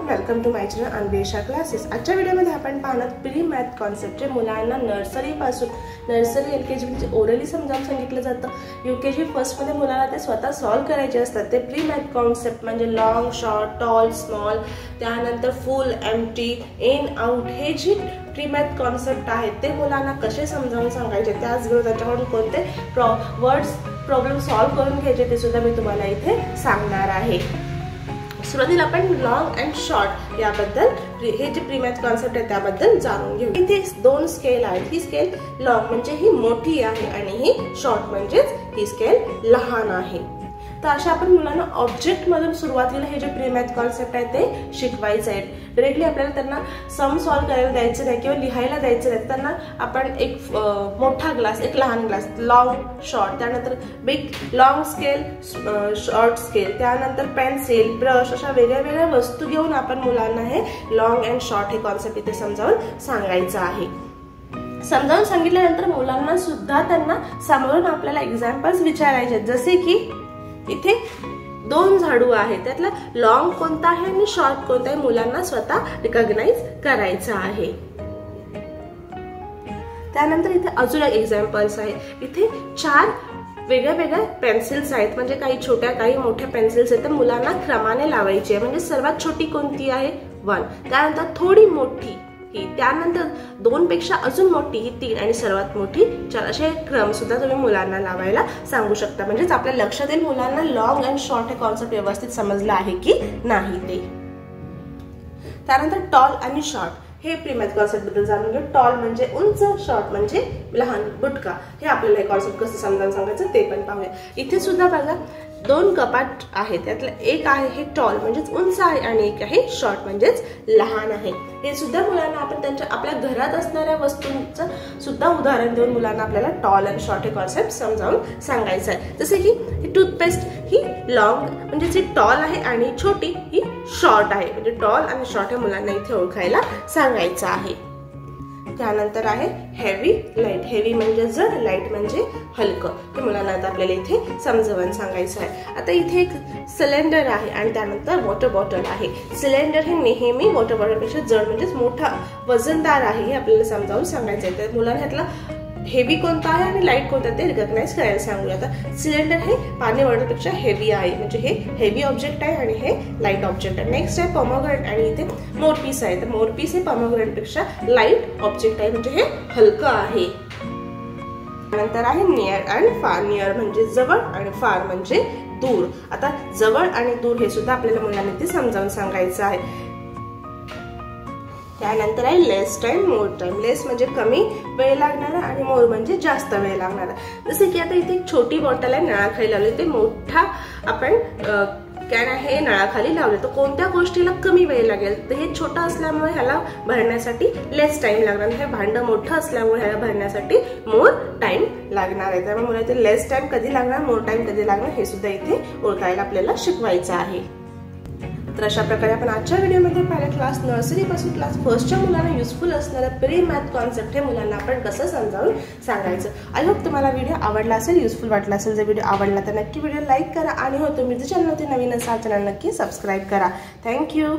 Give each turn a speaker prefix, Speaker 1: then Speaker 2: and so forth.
Speaker 1: Welcome to my channel Anvesha classes. आजच्या व्हिडिओमध्ये आपण पाहणार प्री मॅथ कॉन्सेप्ट जे मुलांना नर्सरी पासून नर्सरी एलकेजी म्हणजे ओरली समजावून सांगितलं जातं। यूकेजी फर्स्ट मध्ये मुलांना ते स्वतः सॉल्व करायचे असतात। ते प्री मॅथ कॉन्सेप्ट म्हणजे लॉंग, शॉर्ट, टॉल, स्मॉल, त्यानंतर फुल, एम्प्टी, इन, आउट हे जे प्री मॅथ कॉन्सेप्ट आहेत ते मुलांना कसे समजावून सांगायचे, त्याचबरोबर त्याच्याकडून कोणते वर्ड्स प्रॉब्लेम सॉल्व करून घ्यायचे ते सुद्धा मी तुम्हाला इथे सांगणार आहे। सुरुवातीला आपण लॉंग अँड शॉर्ट याबद्दल हे जे प्री मॅथ कॉन्सेप्ट आहे त्याबद्दल जाणून घेऊ। इथे दोन स्केल आहेत। ही स्केल लॉंग म्हणजे ही मोठी आहे आणि ही शॉर्ट म्हणजे ही स्केल लहान आहे। तर अशा आपण मुलांना ऑब्जेक्ट मधून सुरुवातीला हे जे प्री मॅथ कॉन्सेप्ट आहे ते शिकवायचे आहे। डायरेक्टली आपल्याला त्यांना सम सॉल्व करायला द्यायचं नाही किंवा लिहायला द्यायचं नाही। त्यांना आपण एक मोठा ग्लास, एक लहान ग्लास, लॉंग, शॉर्ट, त्यानंतर big, long scale, short scale, त्यानंतर पेन्सिल, ब्रश अशा वेगळ्या वेगळ्या वस्तू घेऊन आपण मुलांना हे लॉंग अँड शॉर्ट हे कॉन्सेप्ट इथे समजावून सांगायचं आहे। समजावून सांगितल्यानंतर मुलांना सुद्धा त्यांना समोरून आपल्याला एक्झाम्पल्स विचारायचे, जसे की इथे दोन झाडू आहेत, त्यातला लॉंग कोणता आहे आणि शॉर्ट कोणता आहे मुलांना स्वतः रिकॉग्नाइज करायचं आहे। त्यानंतर इथे अजून एक एक्झाम्पल्स आहे। इथे 4 वेगळ्या वेगळ्या पेन्सिल्स आहेत, म्हणजे काही छोट्या काही मोठ्या पेन्सिल्स आहेत। तर मुलांना क्रमाने लावायची आहे, म्हणजे सर्वात छोटी कोणती आहे 1, त्यानंतर थोडी मोठी ही, त्यानंतर 2 पेक्षा अजून मोठी ही 3 आणि सर्वात मोठी 4 असे क्रम सुद्धा तुम्ही मुलांना लावायला सांगू शकता। म्हणजेच आपल्या लक्षात येईल मुलांना लॉंग अँड शॉर्ट हे कॉन्सेप्ट व्यवस्थित समजला आहे की नाही ते। त्यानंतर टॉल आणि शॉर्ट हे प्री मॅथ कॉन्सेप्ट बद्दल जाणून घेऊ। टॉल म्हणजे उंच, शॉर्ट म्हणजे लहान, बुटका। हे आपल्याला हे कॉन्सेप्ट कसं समजावून सांगायचं ते पण पाहूया। इथे सुद्धा बघा 2 कपाट आहेत, त्यातलं एक आहे हे टॉल म्हणजेच उंच आहे आणि एक आहे शॉर्ट म्हणजेच लहान आहे। हे सुद्धा मुलांना आपण त्यांच्या आपल्या घरात असणाऱ्या वस्तूंचं सुद्धा उदाहरण देऊन मुलांना आपल्याला टॉल आणि शॉर्ट हे कॉन्सेप्ट समजावून सांगायचं आहे। जसे की ही टूथपेस्ट ही लॉंग म्हणजे जी टॉल आहे आणि छोटी ही शॉर्ट आहे, म्हणजे टॉल आणि शॉर्ट हे मुलांना इथे ओळखायला सांगायचं आहे। त्यानंतर आहे हेवी, लाईट। हेवी म्हणजे जड, लाईट म्हणजे हलकं। हे मुलांना आता आपल्याला इथे समजावून सांगायचं आहे। आता इथे एक सिलेंडर आहे आणि त्यानंतर वॉटर बॉटल आहे। सिलेंडर हे नेहमी वॉटर बॉटलपेक्षा जड म्हणजेच मोठा वजनदार आहे, हे आपल्याला समजावून सांगायचं आहे। तर मुलांना ह्यातला हेवी कोणता आहे आणि लाईट कोणता ते रिकॉग्नाइज करायला सांगूया। आता सिलेंडर हे पाणी बॉटलपेक्षा हेवी आहे, म्हणजे हे हेवी ऑब्जेक्ट आहे आणि हे लाईट ऑब्जेक्ट आहे। नेक्स्ट आहे पोमोग्रेनेट आणि इथे मोरपीस आहे। तर मोरपीस हे पोमोग्रेनेट पेक्षा लाईट ऑब्जेक्ट आहे, म्हणजे हे हलकं आहे। नंतर आहे नियर अँड फार। नियर म्हणजे जवळ आणि फार म्हणजे दूर। आता जवळ आणि दूर हे सुद्धा आपल्याला मुलांना इथे समजावून सांगायचं आहे। त्यानंतर आहे लेस टाइम, मोर टाइम। लेस म्हणजे कमी वेळ लागणारा आणि मोर म्हणजे जास्त वेळ लागणारा। जसे की आता इथे एक छोटी बॉटल आहे, नळाखाली लावली, ते मोठा आपण कॅन आहे नळाखाली लावले, तर कोणत्या गोष्टीला कमी वेळ लागेल, तर हे छोटं असल्यामुळे ह्याला भरण्यासाठी लेस टाइम लागणार, हे भांडं मोठं असल्यामुळे ह्याला भरण्यासाठी मोर टाइम लागणार आहे। त्यामुळे मला इथे लेस टाइम कधी लागणार, मोर टाइम कधी लागणार हे सुद्धा इथे ओळखायला आपल्याला शिकवायचं आहे। तर अशा प्रकारे आपण आजच्या व्हिडिओमध्ये पाहिलं क्लास नर्सरी पासून क्लास फर्स्टच्या मुलांना युजफुल असणारं प्री मॅथ कॉन्सेप्ट हे मुलांना आपण कसं समजावून सांगायचं। आय होप तुम्हाला व्हिडिओ आवडला असेल, युजफुल वाटला असेल। जर व्हिडिओ आवडला तर नक्की व्हिडिओ लाईक करा आणि हो तुम्ही जर चॅनलवरती नवीन असाल चॅनल नक्की सबस्क्राईब करा। थँक्यू।